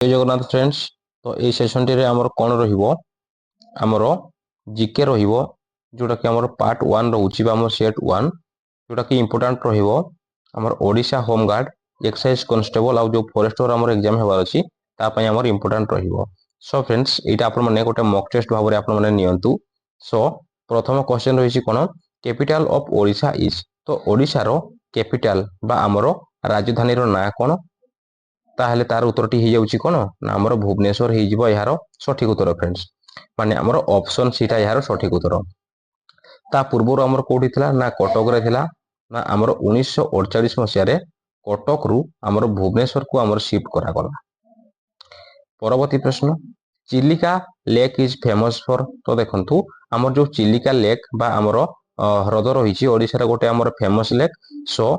जय जगन्नाथ फ्रेंड्स। तो ये सेशन टी आमर कौन रमर जीके रोटा कि आमर पार्ट 1 रोचे सेट 1 जोटा कि इंपोर्टाट रमर ओडिशा होमगार्ड एक्साइज कॉन्स्टेबल आउ जो फॉरेस्टर आमर एग्जाम होबार अच्छी आमर इंपोर्टाट सो फ्रेंड्स यहाँ आपने गोटे मॉक टेस्ट भाव में नियंतु। सो प्रथम क्वेश्चन रही कौन कैपिटल ऑफ ओडिशा इज। तो ओडिशा रो कैपिटल बा आमर राजधानी रो ना कौन ताहले तार उत्तरटी हो जाउची कोन ना हमर भुवनेश्वर हे जिवो यार सठिक उत्तर फ्रेंड्स माने हमर ऑप्शन सीटा यार सठिक उत्तर। ता पूर्व हमर कोठी थिला ना कटक रे थिला ना हमर 1948 मसिया रे कटक रु हमर भुवनेश्वर को हमर शिफ्ट करा गला। परवर्ती प्रश्न Chilika lake is famous for. तो देखंतु हमर जो चिलिका लेक बा हमर ह्रद रही ओडिशा रे गोटे हमर फेमस लेक। सो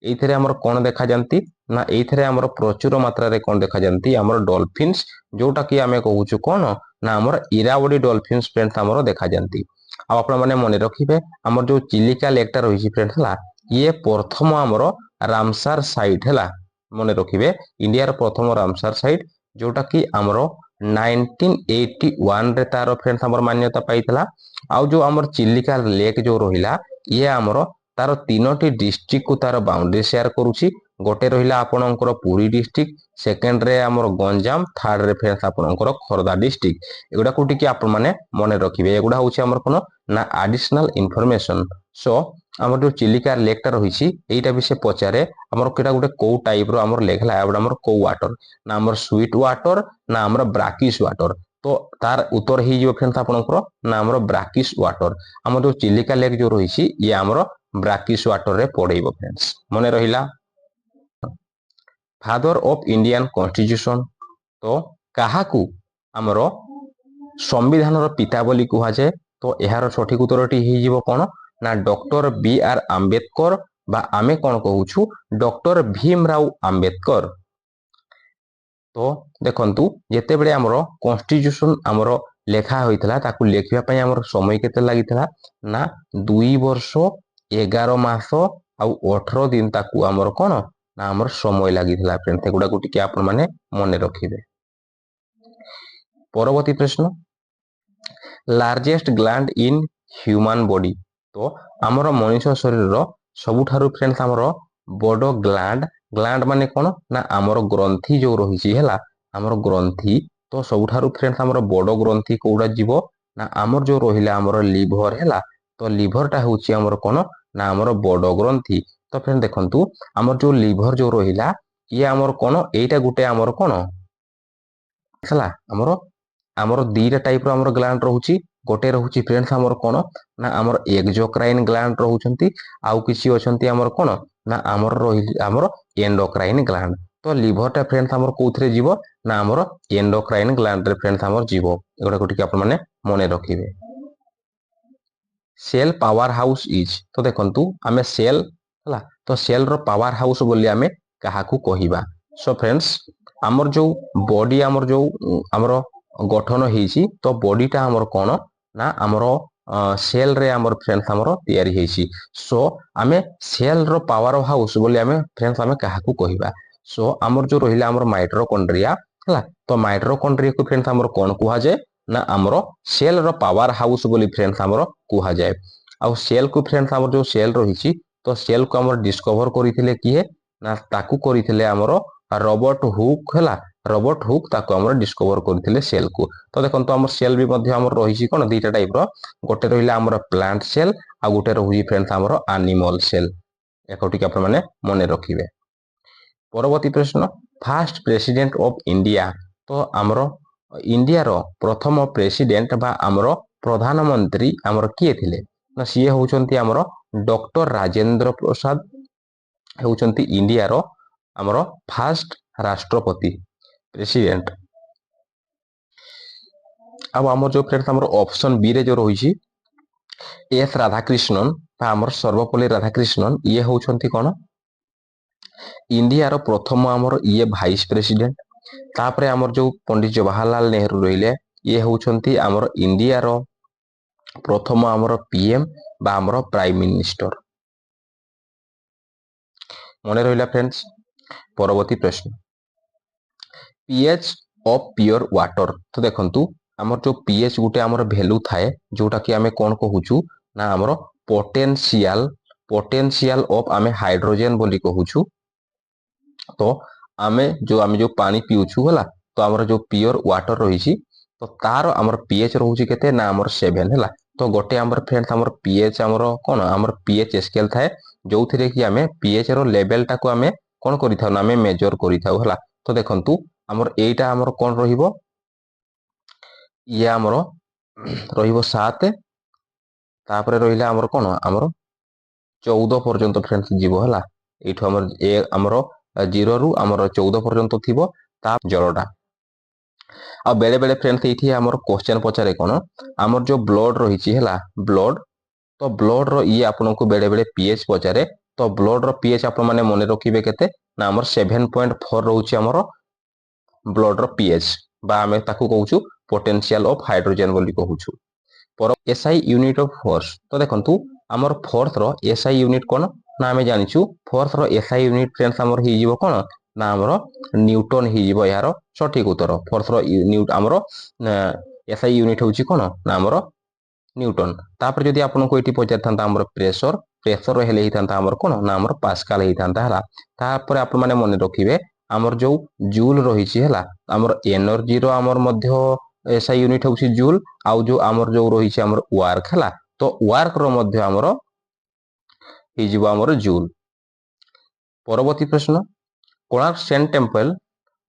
एइथरे हमर कोन देखा जानती ना एइथरे हमर प्रचुर मात्रा रे कोन देखा जानती हमर डॉल्फिन्स जोटा कि आमे कहूछु कोन ना हमर इरावडी डॉल्फिन्स फ्रेंड्स हमर देखा जानती। आ आपण माने मने रखिबे हमर जो चिलिका लेकटा रही फ्रेंड्स हला ये प्रथम हमर रामसार साइट हला मने रखिबे इंडिया रो प्रथम रामसार साइट जोटा कि हमर 1981 रे तार फ्रेंड्स हमर मान्यता पाइतला। आउ जो हमर चिलिका लेक जो रहिला ये हमर तार तीनोटी डिस्ट्रिक्ट को तार बाउंड्री शेयर करूची। गोटे रहिला आपणकर पुरी डिस्ट्रिक्ट सेकेंड रे हमर गंजाम थर्ड रे फ्रेंड्स आपणकर खरदा डिस्ट्रिक्ट एगुडा को टिके आपण माने मने रखिबे एगुडा होची हमर कोन ना एडिशनल इंफॉर्मेशन। सो हमर जो चिलिका लेकटा रहिची एटा भी से पचारे हमर केटा गुटे को टाइप रो हमर लेख ला एबडा हमर को वाटर ना हमर स्वीट वाटर ना हमर ब्राकिश वाटर। तो तार उत्तर ही जिवो फ्रेंड्स आपणकर ना हमर ब्राकिश वाटर। हमर जो चिलिका लेक जो रहिची ये हमर ब्राकिश वाटर रे पड़ेइबो फ्रेंड्स मने रहिला। फादर ऑफ इंडियन कॉन्स्टिट्यूशन तो काहाकू हमर संविधान रो पिता बोली कुहा जाय। तो यार सठिक उत्तरटी ही जिवो कोन ना डॉक्टर बी आर आंबेडकर बा आमे कोन कहूछु डॉक्टर भीमराव आंबेडकर। तो देखंतु जेते बेले हमर कॉन्स्टिट्यूशन हमर लेखा होइतला ताकू लेखिबा पई हमर समय केते लागितला ना 2 वर्ष 11 मास आ 18 दिन ताकू हमर कोन ना हमर समय लागितला फ्रेंड्स एगुडा को टिके आपण माने मने रखिबे। परवर्ती प्रश्न largest gland in human body. तो हमर मनुष्य शरीर रो सबुठारु फ्रेंड्स हमर बड़ ग्लैंड माने कोन ना हमर ग्रंथि जो रहिछि हैला हमर ग्रंथि। तो सबुठारु फ्रेंड्स हमर बड़ ग्रंथि कोडा जीवो ना हमर जो रहिला हमर लिवर हैला। तो लिवरटा होछि हमर कोन ना हमर बड़ ग्रंथि। तो फ्रेंड देखंतु हमर जो लिवर जो रहिला ये हमर कोन एटा गुटे हमर कोन हैला हमर दीटा टाइप रो हमर ग्लैंड रहउची। गोटे रहउची फ्रेंड्स हमर कोन ना हमर एक्सोक्राइन ग्लैंड रहउचंती आउ किछि अछंती हमर कोन ना हमर रहि हमर एंडोक्राइन ग्लैंड। तो लिवरटा फ्रेंड्स हमर कोथरे जीवो ना हमर एंडोक्राइन ग्लैंड रे फ्रेंड्स हमर जीवो एगुडा को टिके आपण माने मने रखिबे। Cell power house is. तो देखंतु आमे सेल हला तो सेल रो पावर हाउस बोली आमे काहाकू कहिबा। सो फ्रेंड्स हमर जो बॉडी हमर जो हमर गठन हेछि तो बॉडीटा हमर कोन ना हमर सेल रे हमर फ्रेंड्स हमर तयारी हेछि। सो आमे सेल रो पावर हाउस बोली आमे फ्रेंड्स आमे काहाकू कहिबा। सो हमर जो रहिला हमर माइटोकॉन्ड्रिया हला तो माइटोकॉन्ड्रिया को फ्रेंड्स हमर कोन कुहा जाय ना हमर सेल रो पावर हाउस बोली फ्रेंड्स हमर कुहा जाय। आ सेल को फ्रेंड्स हमर जो सेल रहिछि तो सेल को हमर डिस्कवर करिथिले किए ना ताकू करिथिले हमर रॉबर्ट हुक हला रॉबर्ट हुक ताको हमर डिस्कवर करथिले सेल को। तो देखंतु हमर सेल भी मध्य हमर रहिछि कोन दीटा टाइप रो गोटे रहिला हमर प्लांट सेल आ गोटे रहुछि फ्रेंड्स हमर एनिमल सेल एकोटिक आपण माने मने रखिबे। परवर्ती प्रश्न फर्स्ट प्रेसिडेंट ऑफ इंडिया। तो हमर इंडिया रो प्रथम प्रेसिडेंट बा हमर प्रधानमंत्री हमर किए थिले ना सीए होउचंती हमर डॉक्टर राजेंद्र प्रसाद होउचंती इंडिया रो हमर फर्स्ट राष्ट्रपति प्रेसिडेंट। अब हमर जो फ्रेंड्स हमर ऑप्शन बी रे जो रहिछि एस राधाकृष्णन बा हमर सर्वपल्ली राधाकृष्णन ये होउचंती कोन इंडिया रो प्रथम हमर ये वाइस प्रेसिडेंट। तापरे हमर जो पंडित जवाहरलाल नेहरू रहिले ये होउचंती हमर इंडिया रो प्रथम हमर पीएम बा हमर प्राइम मिनिस्टर मने रहिला फ्रेंड्स। परवर्ती प्रश्न पीएच ऑफ प्योर वाटर। तो देखंतु हमर जो पीएच गुटे हमर वैल्यू थाए जोटा कि आमे कोन कहूछु ना हमर पोटेंशियल ऑफ आमे हाइड्रोजन बोली कहूछु। तो आमे जो पानी पिउछु हला तो हमर जो प्योर वाटर रहिछि तो तार हमर पीएच रहउछि केते ना हमर 7 हला। तो गोटे हमर फ्रेंड्स हमर पीएच हमर कोन हमर पीएच स्केल थाए जोथिरे कि आमे पीएच रो लेवल टाको आमे कोन करिथाउ ना आमे मेजर करिथाउ हला। तो देखंतु हमर एटा हमर कोन रहिबो ये हमर रहिबो 7 तापरे रहिला हमर कोन हमर 14 पर्यंत फ्रेंड्स जीवो हला। एठो हमर ए हमर 0 रु हमर 14 पर्यंत थिबो ता जलटा। आ बेले बेले फ्रेंड्स एठी हमर क्वेश्चन पचारे कोन हमर जो ब्लड रहिछि हला ब्लड तो ब्लड रो ई आपन को बेले बेले पीएच पचारे तो ब्लड रो पीएच आपन माने मने रखिबे केते ना हमर 7.4 रहउछि हमर ब्लड रो पीएच बा हमें ताकू कहूछु पोटेंशियल ऑफ हाइड्रोजन बोली कहूछु। पर एसआई यूनिट ऑफ फोर्स तो देखंतु हमर फोर्स रो एसआई यूनिट कोन ना हमें जानिछु फोर्स रो एसआई यूनिट फ्रेंड्स हमर हि जीवो कोन ना हमर न्यूटन हि जीवो यार सठिक उत्तर। फोर्स रो हमर एसआई यूनिट होछि कोन ना हमर न्यूटन। तापर जदि आपन को एठी पचार थांता हमर प्रेशर हेले हि थांता हमर कोन ना हमर पास्कल हि थांता हला। तापर आपन माने मने रखिबे हमर जो जूल रहिछि हला हमर एनर्जी रो हमर मध्य एसआई यूनिट होछि जूल आउ जो हमर जो रहिछि हमर वर्क हला तो वर्क रो मध्य हमर हि जीवो हमर जूल। परवर्ती प्रश्न Konark sun temple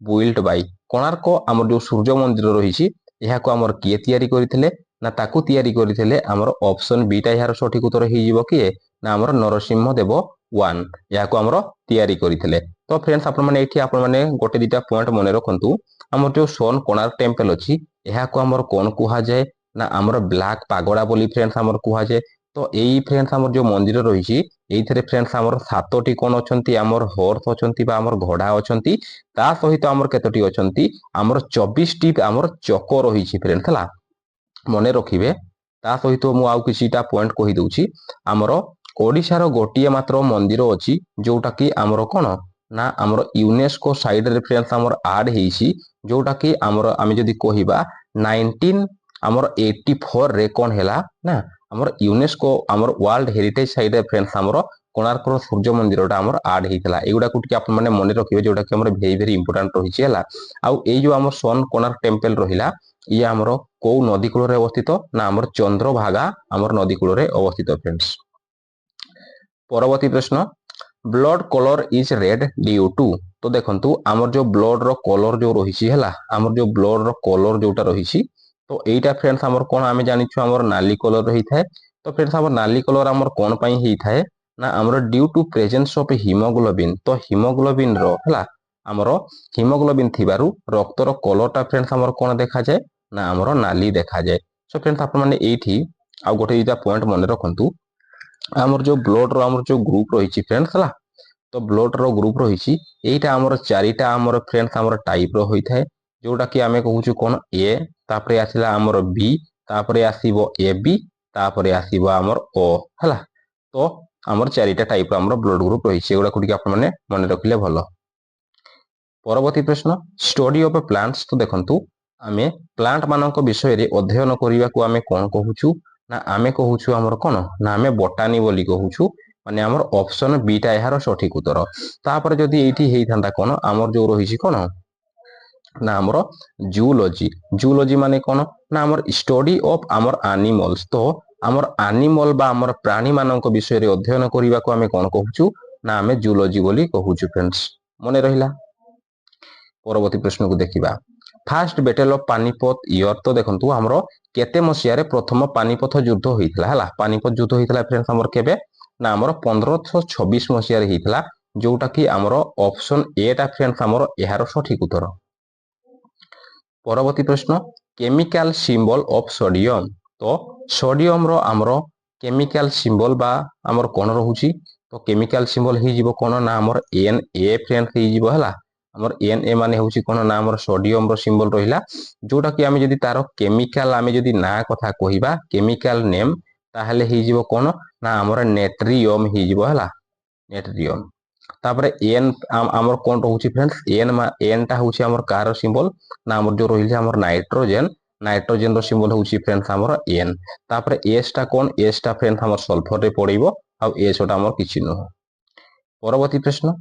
built by Konark हमर जो सूर्य मंदिर रहिछि एहा को हमर किए तयारी करिथिले ना ताकू तयारी करिथिले हमर ऑप्शन बी टा यार सठिक उत्तर हि जीवो किए ना हमर नरसिंह देव 1 या को हमर तयारी करिथिले। तो फ्रेंड्स आपन माने एठी आपन माने गोटे दिटा पॉइंट मने रखंतु हमर जो सन कोणार्क टेम्पल अछि एहा को हमर कोन कुहा जाय ना हमर ब्लैक पागोडा बोली फ्रेंड्स हमर कुहा जाय। तो एई फ्रेंड्स हमर जो मंदिर रहिछि एइथरे फ्रेंड्स हमर 7टी कोन अछंती हमर हॉर्स अछंती बा हमर घोड़ा अछंती ता सहित हमर केतोटी अछंती हमर 24 टी हमर चको रहिछि फ्रेंड्स हला मने रखिबे। ता सहित मु आउ किछिटा पॉइंट कहि दउछि हमर ओडिसा रो गोटिए मात्र मंदिर अछि जोटा कि हमर कोन ना हमर यूनेस्को साइड रे फ्रेंड्स हमर ऐड हेइछि जोटा कि हमर आमे जदि कहिबा 1984 रे कोन हेला ना हमर यूनेस्को हमर वर्ल्ड हेरिटेज साइड रे फ्रेंड्स हमर कोणार्क रो सूर्य मंदिरटा हमर ऐड हेइतला। एगुडा को टिके आपन माने मने रखिबे जोटा कि हमर वेरी वेरी इंपोर्टेंट रहिछि हला। आउ एई जो हमर सन कोणार्क टेम्पल रहिला ये हमर को नदी कूल रे अवस्थित ना हमर चंद्रभागा हमर नदी कूल रे अवस्थित फ्रेंड्स। परवर्ती प्रश्न blood colour is red due to तो देखंतु हमर जो ब्लड रो कलर जो रहिछि हला हमर जो ब्लड रो कलर जोटा रहिछि तो एटा फ्रेंड्स हमर कोन आमे जानिछु हमर नाली कलर रही थाए। तो फ्रेंड्स हमर नाली कलर हमर कोन पई हि थाए ना हमर due to presence of haemoglobin. तो हीमोग्लोबिन रो हला हमर हीमोग्लोबिन थिबारु रक्त रो कलरटा फ्रेंड्स हमर कोन देखा जाय ना हमर नाली देखा जाय। सो फ्रेंड्स आपन माने एठी आ गोटे दिटा पॉइंट मने रखंतु हमर जो ब्लड रो हमर जो ग्रुप रहिछि फ्रेंड्स हला तो ब्लड रो ग्रुप रहिछि एटा हमर चारिटा हमर फ्रेंड्स हमर टाइप रो होई थाए जोटा कि आमे कहूछु कोन ए तापरे आसिला हमर बी तापरे आसीबो ए बी तापरे आसीबो हमर ओ हला। तो हमर चारिटा टाइप रो हमर ब्लड ग्रुप रहिछि एगुडा कुटिके आपन माने मने रखिले भलो। परवर्ती प्रश्न स्टडी ऑफ प्लांट्स तो देखंतु आमे प्लांट मानक विषय रे अध्ययन करिवा को आमे कोन कहूछु ना आमे कहूछु हमर कोन ना आमे बोटानी बोली कहूछु माने हमर ऑप्शन बी टा यार सठिक उत्तर। तापर जदि एठी हेइ थांता कोन हमर जो रहिछि कोन ना हमर जूलॉजी जूलॉजी माने कोन ना हमर स्टडी ऑफ हमर एनिमल्स। तो हमर एनिमल बा हमर प्राणी मानक विषय रे अध्ययन करिवा को आमे कोन कहूछु ना आमे जूलॉजी बोली कहूछु फ्रेंड्स मने रहिला। परवर्ती प्रश्न को देखिबा fast battle of Panipat year तो देखंतु हमरो केते मसिया रे प्रथम पानीपत युद्ध होइतला हला पानीपत युद्ध होइतला फ्रेंड्स हमर केबे ना हमर 1526 मसिया रे होइतला जोटा कि हमर ऑप्शन ए टा फ्रेंड्स हमर एहारो सठिक उत्तर। परवर्ती प्रश्न केमिकल सिंबल ऑफ सोडियम तो सोडियम रो हमर केमिकल सिंबल बा हमर कोन रहउची तो केमिकल सिंबल हि जीवो कोन ना हमर एन ए फ्रेंड्स हि जीवो हला हमर एन ए माने होउची कोन ना हमर सोडियम रो सिंबल रहिला जोटा कि आमे जदि तारो केमिकल आमे जदि ना कथा कहिबा केमिकल नेम ताहले हि जीवो कोन ना हमर नेट्रियम हि जीवो हला नेट्रियम। तापर एन आमर कौन रोचे फ्रेंड्स एन टा होची आमर कार सिंबल ना आमर जो रही आमर नाइट्रोजेन रो सिंबल होची फ्रेंड्स आमर एन तापर एस टा कौन एस टा फ्रेंड्स आमर सल्फर रे पड़िबो आ एस टा आमर किछि न हो। परवर्ती प्रश्न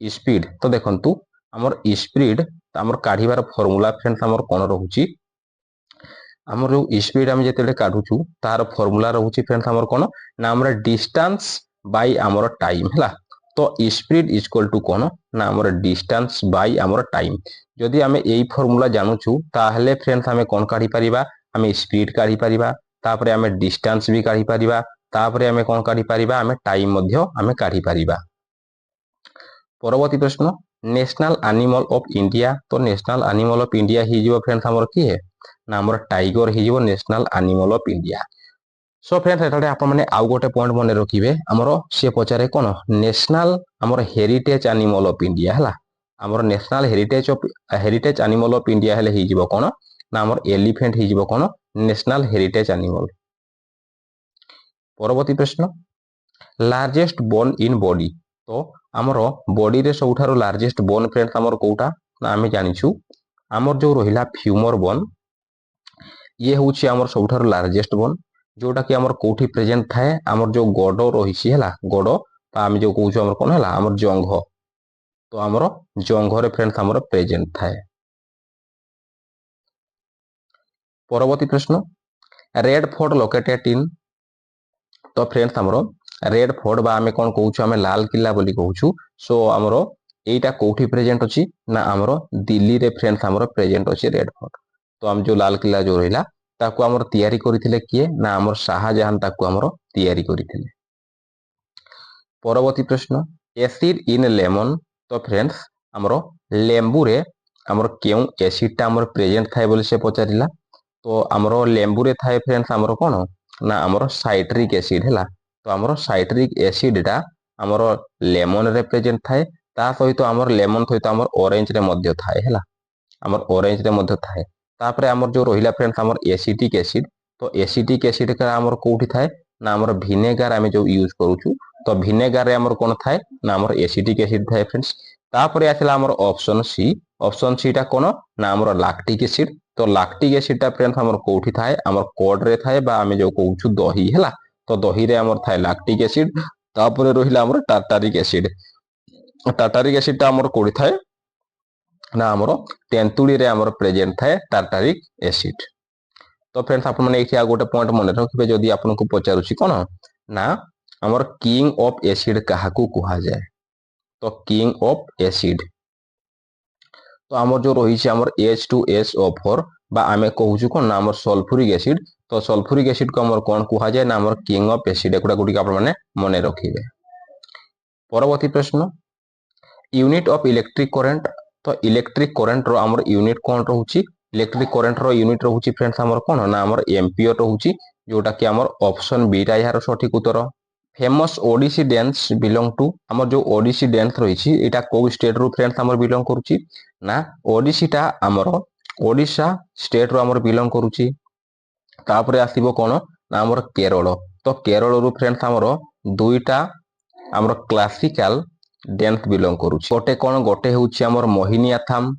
स्पीड तो देखंतु आमर स्पीड आमर काढिबार फार्मूला फ्रेंड्स आमर कोन रहउची आमर जो स्पीड हम जेतेले काढुछु तार फार्मूला रहउची फ्रेंड्स आमर कोन ना आमर डिस्टेंस बाय आमर टाइम हला तो स्पीड इक्वल टू कोन ना आमर डिस्टेंस बाय आमर टाइम जदि हमें एई फार्मूला जानुछु ताहले फ्रेंड्स हमें कोन काढी परिबा हमें स्पीड काढी परिबा तापरे हमें डिस्टेंस भी काढी परिबा तापरे हमें कोन काढी परिबा हमें टाइम मध्य हमें काढी परिबा। परवर्ती प्रश्न नेशनल एनिमल ऑफ इंडिया तो नेशनल एनिमल ऑफ इंडिया ही जीवो फ्रेंड्स हमर की है ना हमर टाइगर ही जीवो national animal of India. So friends एटाडे आपण माने आउ गोटे पॉइंट मने रखिबे हमर से पचारे कोन नेशनल हमर हेरिटेज एनिमल ऑफ इंडिया हला हमर national heritage animal of India हेले ही जीवो कोन ना हमर एलिफेंट ही जीवो कोन नेशनल हेरिटेज एनिमल। परवर्ती प्रश्न लार्जेस्ट बोन इन बॉडी तो आमर बॉडी रे सबुठारो लार्जेस्ट बोन फ्रेंड्स आमर कोउटा ना आमे जानिछु आमर जो रहिला फ्यूमर बोन ये होची आमर सबुठारो लार्जेस्ट बोन जोटा कि आमर कोठी प्रेजेंट थाए आमर जो गोडो रहिछि हला गोडो ता आमे जो कहउछु आमर कोन हला आमर जंघ तो आमर जंघ रे फ्रेंड्स आमर प्रेजेंट थाए। परवर्ती प्रश्न रेड फोर्ट लोकेटेड इन तो फ्रेंड्स आमर रेड फोर्ट बा आमे कोन कहउछु आमे लाल किला बोली कहउछु सो आमर एटा कोठी प्रेजेंट अछि ना आमर दिल्ली रे फ्रेंड्स आमर प्रेजेंट अछि रेड फोर्ट तो हम जो लाल किला जो रहिला ताकू आमर तयारी करिथिले किए ना आमर शाहजहां ताकू आमर तयारी करिथिले। परवर्ती प्रश्न एसिड इन लेमन तो फ्रेंड्स आमर लेंबू रे आमर केउ एसिड ता आमर प्रेजेंट थाए बोली से पचारिला तो आमर लेंबू रे थाए फ्रेंड्स आमर कोन ना आमर साइट्रिक एसिड हैला तो आमर साइट्रिक एसिड टा आमर लेमन रे प्रेजेंट थाए ता सहित आमर लेमन सहित आमर ऑरेंज रे मध्य थाए हैला आमर ऑरेंज रे मध्य थाए तापरे आमर जो रहिला फ्रेंड्स आमर एसिटिक एसिड तो एसिटिक एसिड का आमर कोठी थाए ना आमर विनेगर आमे जो यूज करूछु तो विनेगर रे आमर कोन थाए ना आमर एसिटिक एसिड थाए फ्रेंड्स। तापरे आथिला आमर ऑप्शन सी टा कोन ना आमर लैक्टिक एसिड तो लैक्टिक एसिड टा फ्रेंड्स आमर कोठी थाए आमर कोड रे थाए बा आमे जो कहउछु दही हैला तो दही रे आमर थाए लैक्टिक एसिड तापरे रहिला आमर टार्टारिक एसिड टा आमर कोठी थाए ना आमर तेंतुली रे आमर प्रेजेंट थाए टार्टारिक एसिड। तो फ्रेंड्स आपण माने एठी आ गोटे पॉइंट मने रखिबे जदी आपन को पचारुछि कोन ना आमर किंग ऑफ एसिड काहाकू कुहा जाय तो किंग ऑफ एसिड तो आमर जो रहिछि आमर H2SO4 बा आमे कहउछु कोन ना आमर सल्फ्यूरिक एसिड तो सल्फ्यूरिक एसिड को आमर कोन कुहा जाय ना आमर किंग ऑफ एसिड एकुडा गुडी आपण माने मने रखिबे। परवर्ती प्रश्न यूनिट ऑफ इलेक्ट्रिक करंट तो इलेक्ट्रिक करंट रो आमर यूनिट कोन रहउछि इलेक्ट्रिक करंट रो यूनिट रहउछि फ्रेंड्स आमर कोन ना आमर एम्पियर रहउछि जोटा कि आमर ऑप्शन बी टा यार सठिक उत्तर। Famous Odissi dance belong to आमर जो ओडिसी डांस रहिछि एटा को स्टेट रो फ्रेंड्स आमर बिलोंग करूछि ना ओडिसी टा आमर ओडिशा स्टेट रो आमर बिलोंग करूछि तापरे आसीबो कोन ना आमर केरल तो केरल रो फ्रेंड्स आमर दुईटा आमर क्लासिकल डांस बिलोंग करूछि गोटे कोन गोटे होछि आमर मोहिनीअट्टम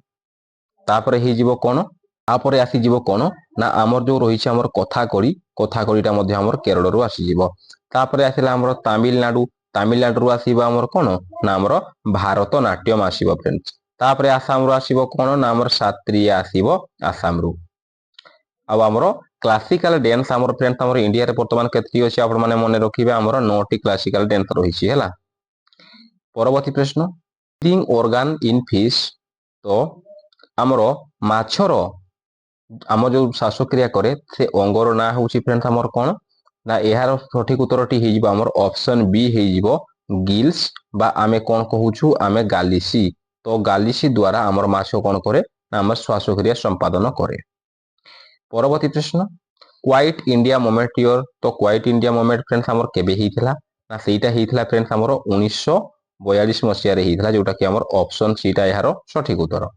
तापरे ही जीवो कोन तापरे आसी जीवो कोन ना आमर जो रहिछि आमर कथाकड़ीटा मध्ये आमर केरल रो आसी जीवो तापरे आसिला आमर तमिलनाडु रो आसीबो आमर कोन ना आमर भारतनाट्यम आसीबो फ्रेंड्स तापरे आसाम रो आसीबो कोन ना आमर शास्त्रीय आसीबो आसाम रो। अब आमर क्लासिकल डांस आमर फ्रेंड्स आमर इंडिया रे वर्तमान केतटी अछि आपण माने मने रखिबे आमर 9टी क्लासिकल डांस रहिछि हैला। परवर्ती प्रश्न ब्रीदिंग ऑर्गन इन फिश तो आमर माछर आम जो श्वासक्रिया करे से अंगर ना होछि फ्रेंड्स आमर कोन ना एहार सठिक उत्तरटी हे जिवो आमर ऑप्शन बी हे जिवो गिल्स बा आमे कोन कहउछु आमे गालिसी तो गालिसी द्वारा आमर माछ कोन करे ना आमर श्वासक्रिया संपादन करे। परवर्ती प्रश्न क्वाइट इंडिया मूवमेंट योर तो क्वाइट इंडिया मूवमेंट फ्रेंड्स आमर केबे हिथिला ना सेटा हिथिला फ्रेंड्स आमर 1942 मसिया रे हिथिला जोटा कि आमर ऑप्शन सी टा यार सठिक उत्तर।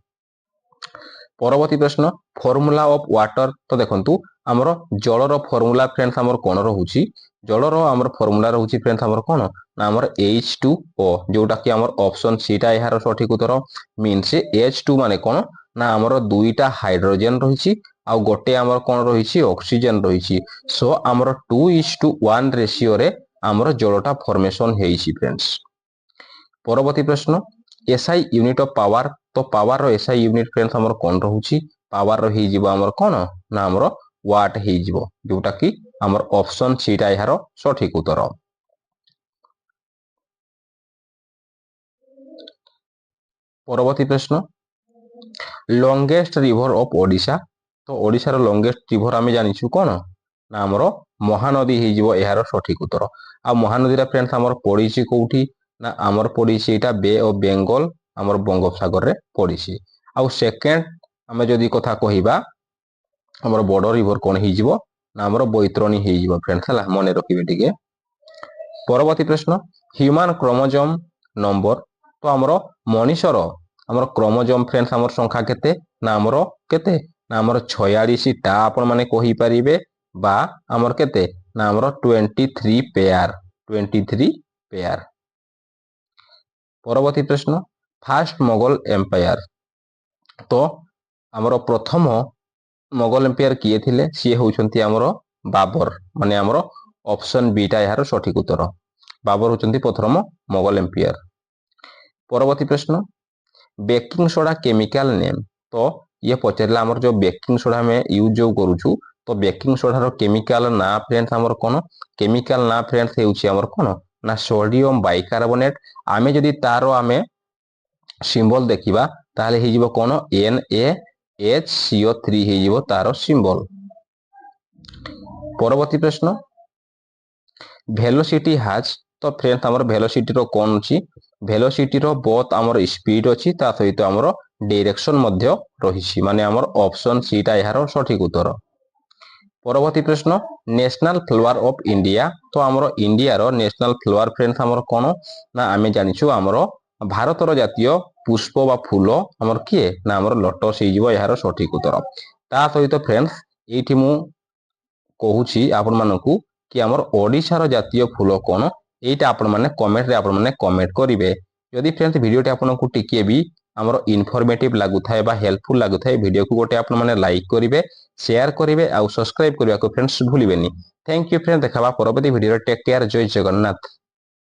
परवर्ती प्रश्न फॉर्मूला ऑफ वाटर तो देखंतु हमर जलर फॉर्मूला फ्रेंड्स हमर कोन रहउची जलर हमर फॉर्मूला रहउची फ्रेंड्स हमर कोन ना हमर H2O जोटा कि हमर ऑप्शन सी टा एहार सठिक उत्तर मीन्स H2 माने कोन ना हमर दुईटा हाइड्रोजन रहिची आ गोटे हमर कोन रहिची ऑक्सीजन रहिची सो हमर 2:1 रेशियो रे हमर जलटा फॉर्मेशन हेइची फ्रेंड्स। परवर्ती प्रश्न एसआई यूनिट ऑफ पावर तो पावर रो एसआई यूनिट फ्रेंड्स हमर कोन रहउची पावर रो हे जीवो हमर कोन ना हमर वाट हे जीवो जोटा कि हमर ऑप्शन सी टा एहार सठिक उत्तर। परवर्ती प्रश्न लॉन्गेस्ट रिवर ऑफ ओडिशा तो ओडिशा रो लॉन्गेस्ट रिवर आमे जानिछु कोन ना हमर महानदी हे जीवो एहार सठिक उत्तर आ महानदी रा फ्रेंड्स हमर पडिछि कोउठी ना हमर पडिछि एटा बे ऑफ बेंगल हमर बंगोपसागर रे पडिछि आ सेकंड आमे जदी कथा कहिबा हमर बॉर्डर रिवर कोन हे जीवो ना हमर बैतरणी हे जीवो फ्रेंड्स हला मने रखिबे टिके। परवर्ती प्रश्न ह्यूमन क्रोमोसोम नंबर तो हमर मनीषर हमर क्रोमोसोम फ्रेंड्स हमर संख्या केते ना हमर केते ना हमर 46 टा आपण माने कहि परिबे बा हमर केते ना हमर 23 पेयर। परवर्ती प्रश्न फास्ट मोगल एम्पायर तो हमर प्रथम मोगल एम्पायर किए थिले सी होउछंती हमर बाबर माने हमर ऑप्शन बी टा यार सठिक उत्तर बाबर होउछंती प्रथम मोगल एम्पायर। परवर्ती प्रश्न बेकिंग सोडा केमिकल नेम तो ये पचारला हमर जो बेकिंग सोडा में यूज जो करूछु तो बेकिंग सोडा रो केमिकल ना फ्रेंड्स हमर कोन केमिकल ना फ्रेंड्स हेउछि हमर कोन ना सोडियम बाइकार्बोनेट आमे जदी तारो आमे सिंबल देखिबा ताले हे जीवो कोन NaHCO3 हे जीवो तारो सिंबल। परवर्ती प्रश्न वेलोसिटी हाज तो फ्रेंड्स हमर वेलोसिटी रो कोन अछि वेलोसिटी रो बोथ हमर स्पीड अछि ता सहित हमर डायरेक्शन मध्य रहिछि माने हमर ऑप्शन सी टा यार सठिक उत्तर। परवर्ती प्रश्न नेशनल फ्लावर ऑफ इंडिया तो हमर इंडिया रो नेशनल फ्लावर फ्रेंड्स हमर कोन ना आमे जानिछु हमर भारत रो जातीय पुष्प बा फूल हमर किए ना हमर लोटस हे जीवो यार सठिक उत्तर ता सहित फ्रेंड्स एठी मु कहूछि आपण मानकू कि हमर ओडिशा रो जातीय फूल कोन एटा आपण माने कमेंट रे आपण माने कमेंट करिवे। यदि फ्रेंड्स वीडियोटी आपनकू टिके भी हमर इन्फॉर्मेटिव लागु थाए बा हेल्पफुल लागु थाए वीडियो को गोटे आपण माने लाइक करिवे शेयर करिवे आ सब्सक्राइब करिवा को फ्रेंड्स भूलिबेनी। थैंक यू फ्रेंड्स देखाबा परवर्ती वीडियो टेक केयर जय जगन्नाथ।